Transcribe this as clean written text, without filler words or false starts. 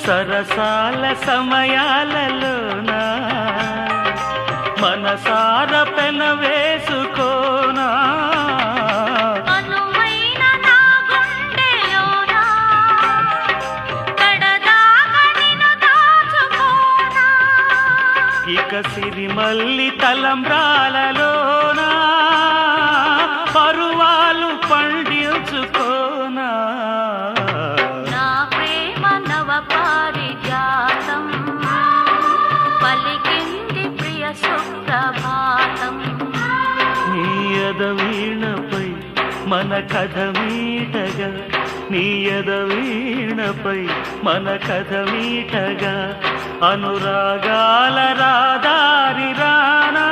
సరసాల సమయాలలోనా మనసార పెన వేసుకోనా ఇక సిరిమల్లి తలంబ్రాలలోనా పరువాలు పండించుకోనా నా ప్రేమ నవ పారిజాతం పలికింది ప్రియ సుప్రభాతం నీ ఎదవీణపై మన కథ మీటగా నీ ఎదవీణపై మన కథ మీటగా అనురాగాల రాదారి రానా